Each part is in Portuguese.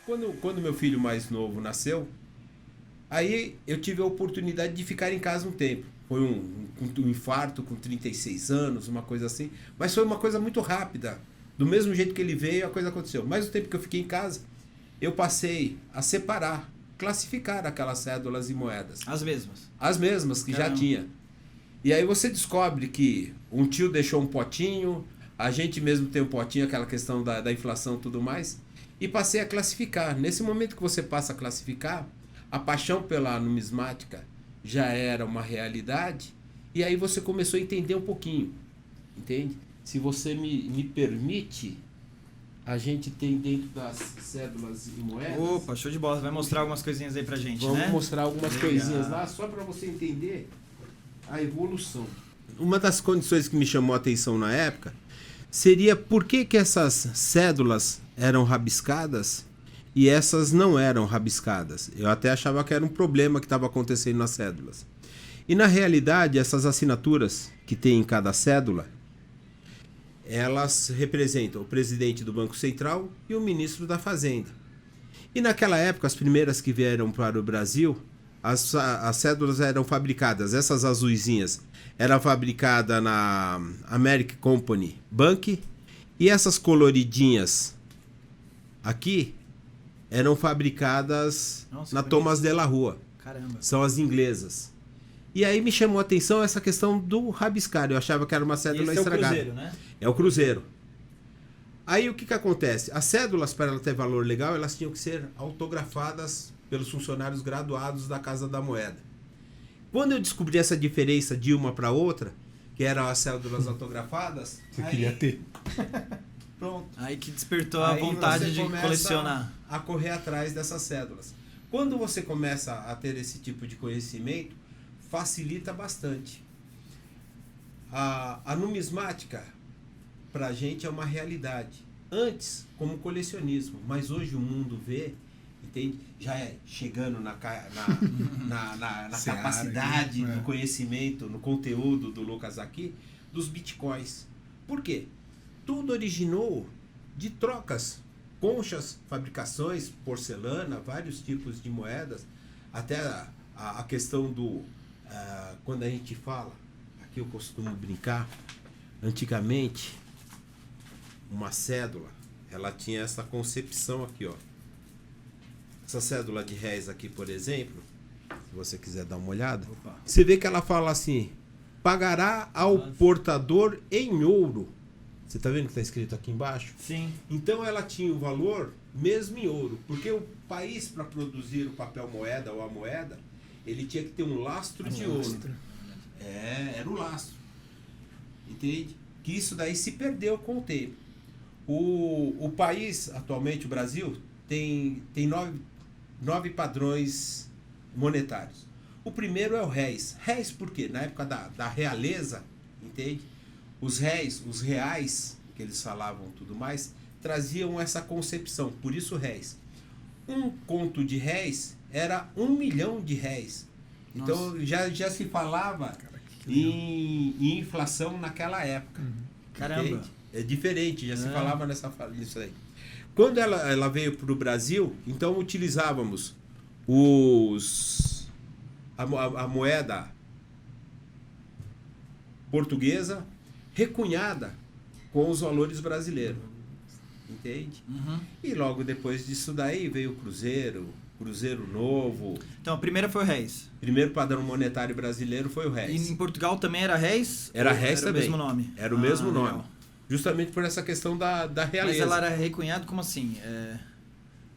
Quando meu filho mais novo nasceu, aí eu tive a oportunidade de ficar em casa um tempo. Foi um infarto com 36 anos, uma coisa assim. Mas foi uma coisa muito rápida. Do mesmo jeito que ele veio, a coisa aconteceu. Mas o tempo que eu fiquei em casa, eu passei a separar, classificar aquelas cédulas e moedas. As mesmas? As mesmas que já tinha. E aí você descobre que um tio deixou um potinho, a gente mesmo tem um potinho, aquela questão da inflação e tudo mais. E passei a classificar. Nesse momento que você passa a classificar, a paixão pela numismática já era uma realidade, e aí você começou a entender um pouquinho, entende? Se você me permite, a gente tem dentro das cédulas e moedas... Opa, show de bola. Vai mostrar algumas coisinhas aí pra gente, Vamos né? mostrar algumas coisinhas lá, só para você entender a evolução. Uma das condições que me chamou a atenção na época seria por que essas cédulas eram rabiscadas e essas não eram rabiscadas. Eu até achava que era um problema que estava acontecendo nas cédulas. E na realidade, essas assinaturas que tem em cada cédula, elas representam o presidente do Banco Central e o ministro da Fazenda. E naquela época, as primeiras que vieram para o Brasil, as cédulas eram fabricadas, essas azuisinhas, eram fabricadas na American Company Bank, e essas coloridinhas aqui eram fabricadas na Thomas de la Rue. Caramba. São as inglesas. E aí me chamou a atenção essa questão do rabiscar. Eu achava que era uma cédula estragada. É o cruzeiro, né? É o cruzeiro. Aí o que acontece? As cédulas, para ela ter valor legal, elas tinham que ser autografadas pelos funcionários graduados da Casa da Moeda. Quando eu descobri essa diferença de uma para outra, que eram as cédulas autografadas... Você queria ter. Pronto. Aí que despertou a vontade de colecionar. A correr atrás dessas cédulas. Quando você começa a ter esse tipo de conhecimento, facilita bastante. A numismática, pra gente, é uma realidade. Antes, como colecionismo, mas hoje o mundo vê, entende? Já é chegando na capacidade do conhecimento, no conteúdo do Lucas aqui, dos bitcoins. Por quê? Tudo originou de trocas, conchas, fabricações, porcelana, vários tipos de moedas, até a questão do... quando a gente fala, aqui eu costumo brincar, antigamente, uma cédula, ela tinha essa concepção aqui, ó. Essa cédula de réis aqui, por exemplo, se você quiser dar uma olhada, você vê que ela fala assim, pagará ao portador em ouro. Você está vendo que está escrito aqui embaixo? Sim. Então ela tinha o valor mesmo em ouro, porque o país, para produzir o papel moeda ou a moeda, ele tinha que ter um lastro de ouro. Era o lastro. Entende? Que isso daí se perdeu com o tempo. O país, atualmente, o Brasil, tem nove padrões monetários. O primeiro é o réis. Réis por quê? Na época da realeza, entende? Os réis, os reais, que eles falavam tudo mais, traziam essa concepção, por isso réis. Um conto de réis era 1 milhão de réis. Então já se falava em inflação naquela época. Caramba. Entende? É diferente, já se falava nisso aí. Quando ela veio para o Brasil, então utilizávamos a moeda portuguesa recunhada com os valores brasileiros. Entende? E logo depois disso daí veio o Cruzeiro Novo. Então a primeira foi o réis. Primeiro padrão monetário brasileiro foi o réis. E em Portugal também era réis? Era réis também. Era o mesmo nome? Era o mesmo nome. Legal. Justamente por essa questão da realeza. Mas ela era recunhada como assim?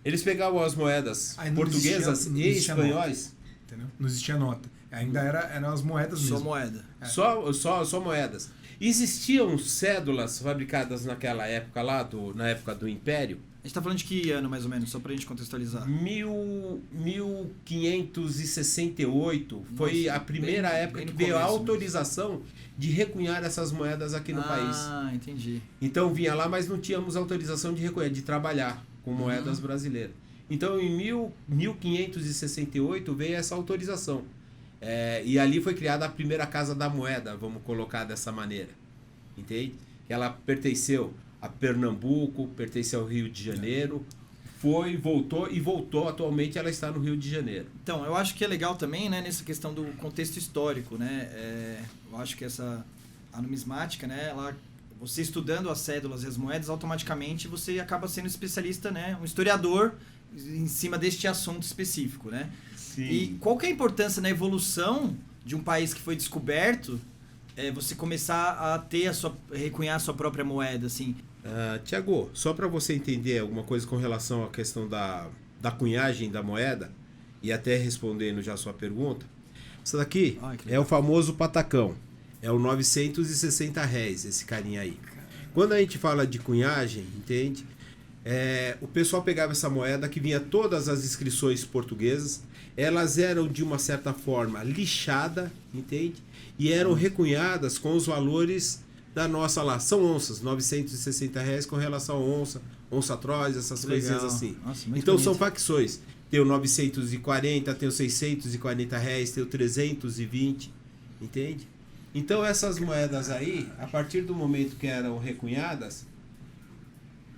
Eles pegavam as moedas portuguesas e espanhóis. Entendeu? Não existia nota. Ainda eram as moedas mesmo. Só moeda. Só moedas. Existiam cédulas fabricadas naquela época lá, na época do Império. A gente tá falando de que ano, mais ou menos, só pra gente contextualizar? 1568 foi a primeira época que veio a autorização de recunhar essas moedas aqui no país. Ah, entendi. Então vinha lá, mas não tínhamos autorização de recunhar, de trabalhar com moedas brasileiras. Então em 1568 veio essa autorização. E ali foi criada a primeira Casa da Moeda, vamos colocar dessa maneira. Entende? Ela pertenceu a Pernambuco, pertence ao Rio de Janeiro, foi, voltou. Atualmente ela está no Rio de Janeiro. Então, eu acho que é legal também, né, nessa questão do contexto histórico, né? Eu acho que a numismática, né, você estudando as cédulas e as moedas, automaticamente você acaba sendo especialista, né, um historiador em cima deste assunto específico, né? Sim. E qual que é a importância na evolução de um país que foi descoberto, você começar a recunhar a sua própria moeda, assim? Tiago, só para você entender alguma coisa com relação à questão da cunhagem da moeda, e até respondendo já a sua pergunta, isso daqui é o famoso patacão, é o 960 réis, esse carinha aí. Quando a gente fala de cunhagem, entende? O pessoal pegava essa moeda que vinha todas as inscrições portuguesas, elas eram de uma certa forma lixada, entende? E eram recunhadas com os valores da nossa lá, são onças, 960 réis com relação a onça Trois, essas coisinhas assim. Nossa, então bonito. são facções, tem o 940, tem o 640 réis, tem o 320, entende? Então essas moedas aí, a partir do momento que eram recunhadas,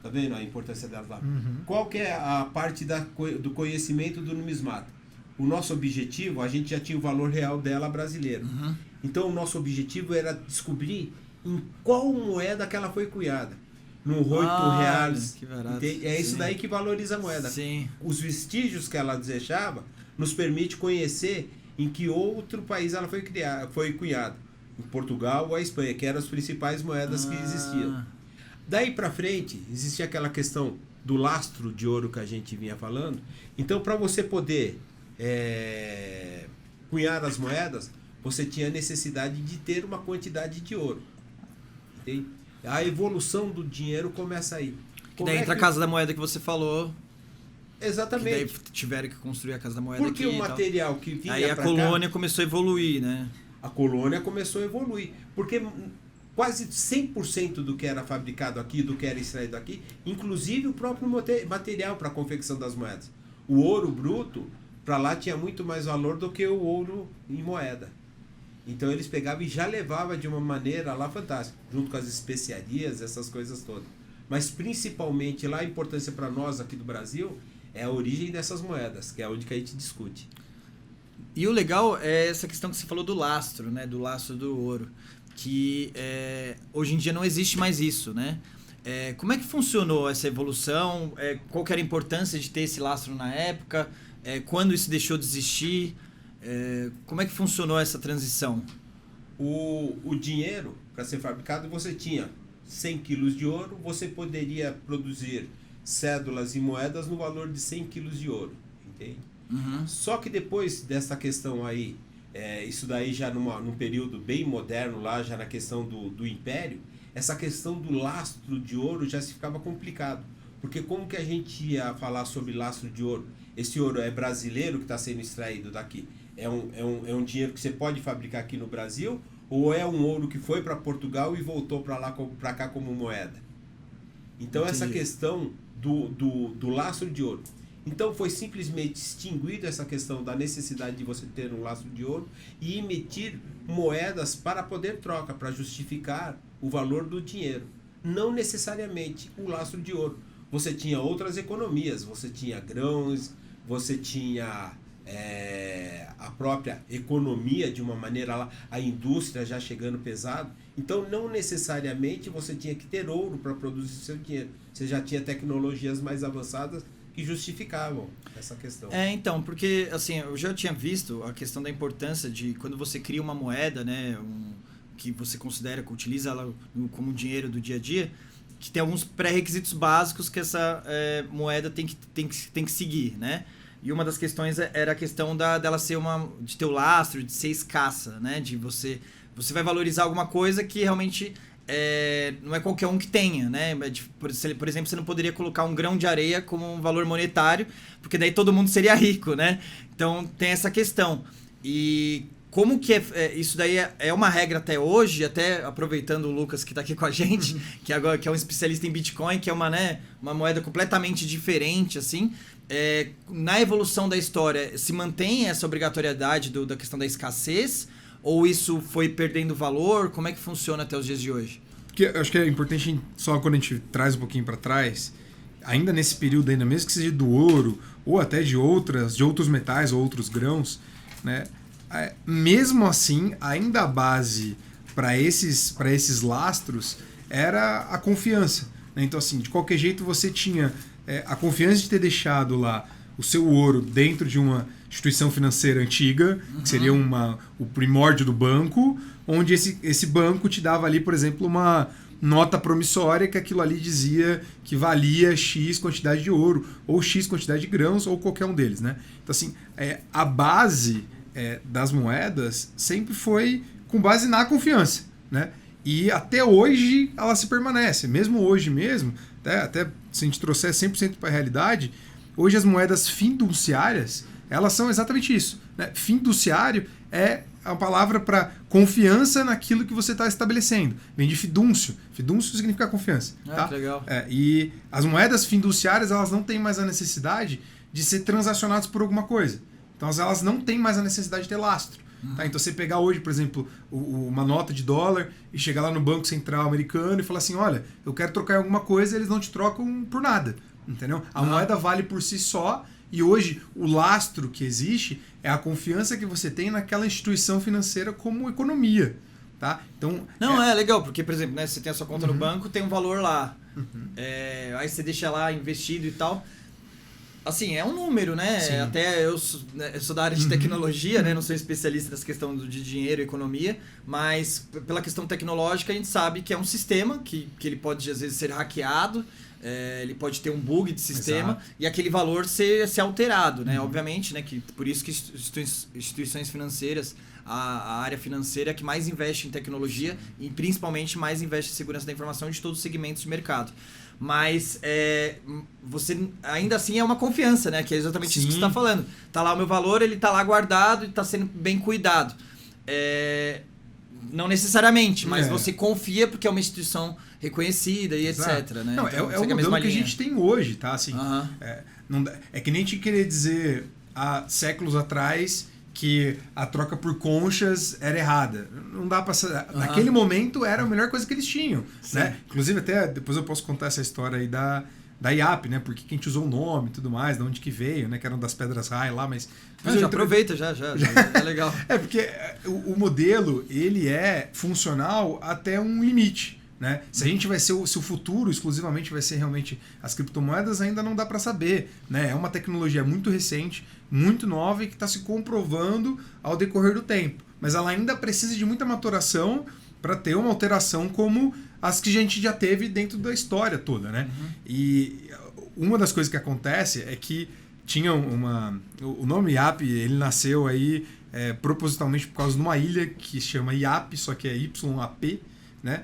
tá vendo a importância delas lá? Uhum. Qual que é a parte do conhecimento do numismata? O nosso objetivo, a gente já tinha o valor real dela brasileiro. Uhum. Então o nosso objetivo era descobrir em qual moeda que ela foi cunhada. No 8 reais. Que barato. É isso daí que valoriza a moeda. Sim. Os vestígios que ela deixava nos permite conhecer em que outro país ela foi cunhada. Em Portugal ou a Espanha, que eram as principais moedas que existiam. Daí para frente, existia aquela questão do lastro de ouro que a gente vinha falando. Então, para você poder cunhar as moedas, você tinha necessidade de ter uma quantidade de ouro. Entende? A evolução do dinheiro começa aí. Que daí entra a Casa da Moeda que você falou. Exatamente. Que daí tiveram que construir a Casa da Moeda Porque aqui o material que vinha aí a pra colônia cá, começou a evoluir, né? a colônia começou a evoluir. Porque quase 100% do que era fabricado aqui, do que era extraído aqui, inclusive o próprio material para a confecção das moedas. O ouro bruto, para lá tinha muito mais valor do que o ouro em moeda. Então eles pegavam e já levavam de uma maneira lá fantástica, junto com as especiarias, essas coisas todas. Mas principalmente lá a importância para nós aqui do Brasil é a origem dessas moedas, que é onde que a gente discute. E o legal é essa questão que você falou do lastro, né? Do lastro do ouro. Que hoje em dia não existe mais isso, né? Como é que funcionou essa evolução? Qual que era a importância de ter esse lastro na época? Quando isso deixou de existir? Como é que funcionou essa transição? O dinheiro, para ser fabricado, você tinha 100 quilos de ouro, você poderia produzir cédulas e moedas no valor de 100 quilos de ouro, entende? Uhum. Só que depois dessa questão aí, isso daí já num período bem moderno lá, já na questão do Império, essa questão do lastro de ouro já se ficava complicado. Porque como que a gente ia falar sobre lastro de ouro? Esse ouro é brasileiro que está sendo extraído daqui? É um dinheiro que você pode fabricar aqui no Brasil? Ou é um ouro que foi para Portugal e voltou para cá como moeda? Então Entendi. essa questão do lastro de ouro. Então foi simplesmente extinguido essa questão da necessidade de você ter um lastro de ouro e emitir moedas para poder troca, para justificar o valor do dinheiro. Não necessariamente o lastro de ouro. Você tinha outras economias, você tinha grãos, você tinha a própria economia de uma maneira lá, a indústria já chegando pesado. Então não necessariamente você tinha que ter ouro para produzir seu dinheiro. Você já tinha tecnologias mais avançadas que justificavam essa questão. Então, porque assim, eu já tinha visto a questão da importância de quando você cria uma moeda, né, que você considera que utiliza ela como dinheiro do dia a dia, que tem alguns pré-requisitos básicos que essa moeda tem que seguir, né? E uma das questões era a questão dela ser de ter o lastro, de ser escassa, né? De você vai valorizar alguma coisa que realmente não é qualquer um que tenha, né? Por exemplo, você não poderia colocar um grão de areia como um valor monetário, porque daí todo mundo seria rico, né? Então tem essa questão. E como que isso daí é uma regra até hoje, até aproveitando o Lucas que está aqui com a gente, que é um especialista em Bitcoin, que é uma moeda completamente diferente, assim. Na evolução da história, se mantém essa obrigatoriedade da questão da escassez? Ou isso foi perdendo valor? Como é que funciona até os dias de hoje? Porque acho que é importante, só quando a gente traz um pouquinho para trás, ainda nesse período, ainda mesmo que seja do ouro, ou até de outros metais ou outros grãos, né? Mesmo assim, ainda a base para esses lastros era a confiança, né? Então, assim, de qualquer jeito você tinha a confiança de ter deixado lá o seu ouro dentro de uma instituição financeira antiga, que seria o primórdio do banco, onde esse banco te dava ali, por exemplo, uma nota promissória que aquilo ali dizia que valia X quantidade de ouro, ou X quantidade de grãos, ou qualquer um deles, né? Então, assim, a base das moedas sempre foi com base na confiança, né? E até hoje ela se permanece. Mesmo hoje mesmo, até se a gente trouxer 100% para a realidade, hoje as moedas fiduciárias, elas são exatamente isso, né? Fiduciário é a palavra para confiança naquilo que você está estabelecendo. Vem de fidúncio. Fidúncio significa confiança. Tá? Que legal. E as moedas fiduciárias, elas não têm mais a necessidade de ser transacionadas por alguma coisa. Então elas não têm mais a necessidade de ter lastro. Tá? Então você pegar hoje, por exemplo, uma nota de dólar e chegar lá no Banco Central americano e falar assim, olha, eu quero trocar em alguma coisa, eles não te trocam por nada. Entendeu? A moeda vale por si só. E hoje o lastro que existe é a confiança que você tem naquela instituição financeira como economia. Tá? Então, é legal, porque, por exemplo, né, você tem a sua conta no banco, tem um valor lá. Aí você deixa lá investido e tal. Assim, é um número, né? Sim. Até eu sou da área de tecnologia, né? Não sou especialista nessa questão de dinheiro e economia, mas pela questão tecnológica a gente sabe que é um sistema que ele pode, às vezes, ser hackeado. Ele pode ter um bug de sistema. Exato. E aquele valor ser alterado, né? Obviamente, né? Que por isso que instituições financeiras, a área financeira é que mais investe em tecnologia e principalmente mais investe em segurança da informação de todos os segmentos de mercado. Mas você ainda assim é uma confiança, né? Que é exatamente isso que você está falando. Tá lá o meu valor, ele tá lá guardado e está sendo bem cuidado. Não necessariamente, mas você confia porque é uma instituição reconhecida e etc. Né? Não, então, é o modelo que a gente tem hoje, tá? Assim, é que nem te querer dizer há séculos atrás que a troca por conchas era errada. Não dá pra... Naquele momento era a melhor coisa que eles tinham. Né? Inclusive, até depois eu posso contar essa história aí da IAP, né? Porque quem te usou o nome e tudo mais, de onde que veio, né? Que eram das Pedras Rai lá, mas... aproveita, já é legal. Porque o modelo, ele é funcional até um limite, né? Se a gente vai ser se o futuro exclusivamente vai ser realmente as criptomoedas, ainda não dá para saber, né? É uma tecnologia muito recente, muito nova e que está se comprovando ao decorrer do tempo. Mas ela ainda precisa de muita maturação para ter uma alteração como as que a gente já teve dentro da história toda, né? E uma das coisas que acontece é que tinha o nome IAP, ele nasceu aí propositalmente por causa de uma ilha que se chama IAP, só que é YAP, né?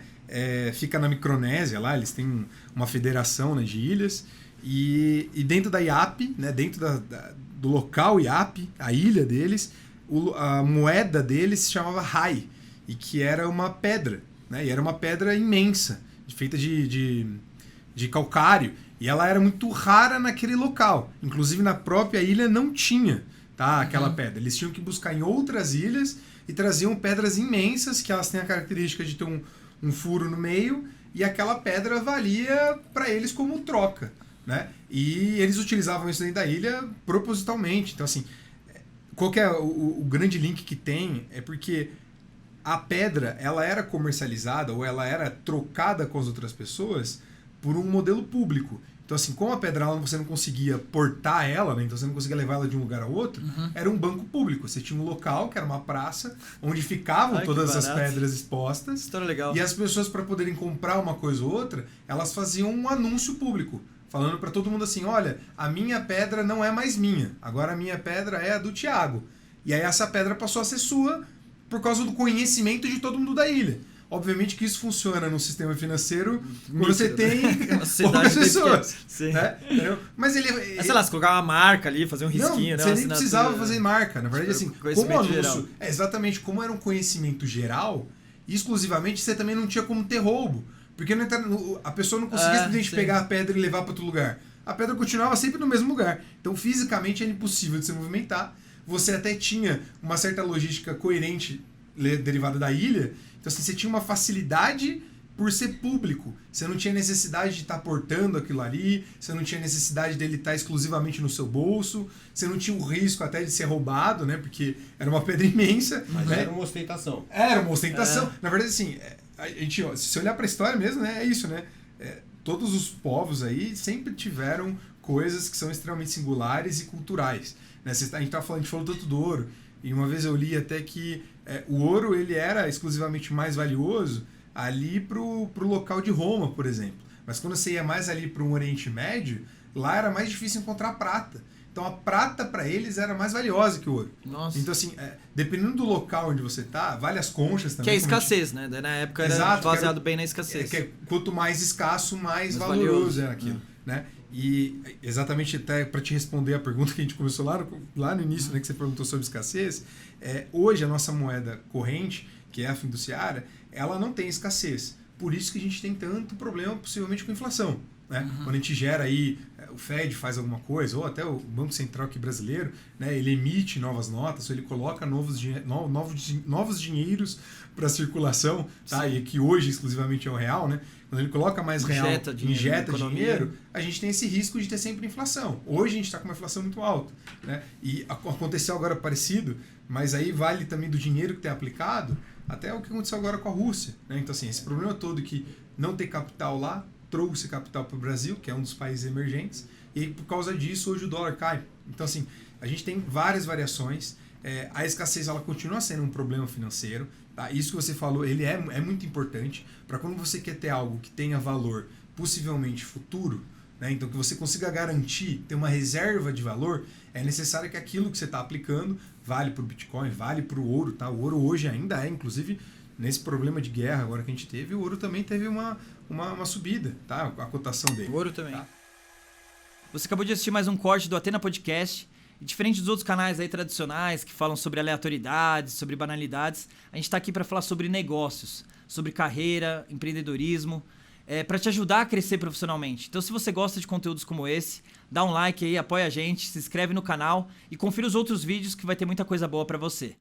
Fica na Micronésia lá, eles têm uma federação, né, de ilhas, e dentro da IAP, né, dentro do local IAP, a ilha deles, a moeda deles se chamava Rai, e que era uma pedra, né, e era uma pedra imensa, feita de calcário, e ela era muito rara naquele local, inclusive na própria ilha não tinha, tá, aquela pedra, eles tinham que buscar em outras ilhas e traziam pedras imensas, que elas têm a característica de ter um furo no meio, e aquela pedra valia para eles como troca, né? E eles utilizavam isso dentro da ilha propositalmente. Então, assim, qual que é o grande link que tem? É porque a pedra, ela era comercializada ou ela era trocada com as outras pessoas por um modelo público. Então, assim, como a pedra você não conseguia portar ela, né? Então você não conseguia levar ela de um lugar ao outro, era um banco público. Você tinha um local, que era uma praça, onde ficavam todas as pedras expostas. História legal. E as pessoas, para poderem comprar uma coisa ou outra, elas faziam um anúncio público, falando para todo mundo assim, olha, a minha pedra não é mais minha, agora a minha pedra é a do Thiago. E aí essa pedra passou a ser sua por causa do conhecimento de todo mundo da ilha. Obviamente que isso funciona no sistema financeiro quando você tem poucas pessoas. Né? Mas sei lá, se colocar uma marca ali, fazer um risquinho. Não, você nem precisava fazer marca. Na verdade, assim, como anúncio, exatamente, como era um conhecimento geral, exclusivamente, você também não tinha como ter roubo. Porque a pessoa não conseguia simplesmente pegar a pedra e levar para outro lugar. A pedra continuava sempre no mesmo lugar. Então, fisicamente, era impossível de se movimentar. Você até tinha uma certa logística coerente derivada da ilha. Então, assim, você tinha uma facilidade por ser público. Você não tinha necessidade de estar portando aquilo ali, você não tinha necessidade dele estar exclusivamente no seu bolso, você não tinha o risco até de ser roubado, né? Porque era uma pedra imensa. Mas né? era uma ostentação. Era uma ostentação. Na verdade, assim, a gente, se você olhar para a história mesmo, né, é isso, né? Todos os povos aí sempre tiveram coisas que são extremamente singulares e culturais. Né? A gente falou tanto do ouro, e uma vez eu li até que o ouro ele era exclusivamente mais valioso ali pro local de Roma, por exemplo. Mas quando você ia mais ali para o Oriente Médio, lá era mais difícil encontrar prata. Então a prata para eles era mais valiosa que o ouro. Nossa. Então assim, dependendo do local onde você tá, vale as conchas também. Que é escassez, né? Na época era baseado bem na escassez. Quanto mais escasso, mais valoroso era aquilo. Né? E exatamente até para te responder a pergunta que a gente começou lá no início, né, que você perguntou sobre escassez, hoje a nossa moeda corrente, que é a fiduciária, ela não tem escassez. Por isso que a gente tem tanto problema, possivelmente, com inflação. Né? Quando a gente gera aí, o Fed faz alguma coisa, ou até o Banco Central aqui brasileiro, né, ele emite novas notas, ou ele coloca novos dinheiros para circulação, tá? E que hoje exclusivamente é o real, né? Quando ele coloca mais real, injeta dinheiro, a gente tem esse risco de ter sempre inflação. Hoje a gente está com uma inflação muito alta. Né? E aconteceu agora parecido, mas aí vale também do dinheiro que tem aplicado, até o que aconteceu agora com a Rússia. Né? Então, assim, esse problema todo que não ter capital lá, trouxe capital para o Brasil, que é um dos países emergentes, e por causa disso hoje o dólar cai. Então, assim, a gente tem várias variações. A escassez ela continua sendo um problema financeiro. Tá? Isso que você falou, ele é muito importante para quando você quer ter algo que tenha valor possivelmente futuro, né? Então que você consiga garantir, ter uma reserva de valor, é necessário que aquilo que você está aplicando vale para o Bitcoin, vale para o ouro. Tá? O ouro hoje ainda inclusive, nesse problema de guerra agora que a gente teve, o ouro também teve uma subida, tá? A cotação dele. O ouro também. Tá? Você acabou de assistir mais um corte do Athena Podcast. E diferente dos outros canais aí tradicionais que falam sobre aleatoriedades, sobre banalidades, a gente está aqui para falar sobre negócios, sobre carreira, empreendedorismo, para te ajudar a crescer profissionalmente. Então, se você gosta de conteúdos como esse, dá um like aí, apoia a gente, se inscreve no canal e confira os outros vídeos que vai ter muita coisa boa para você.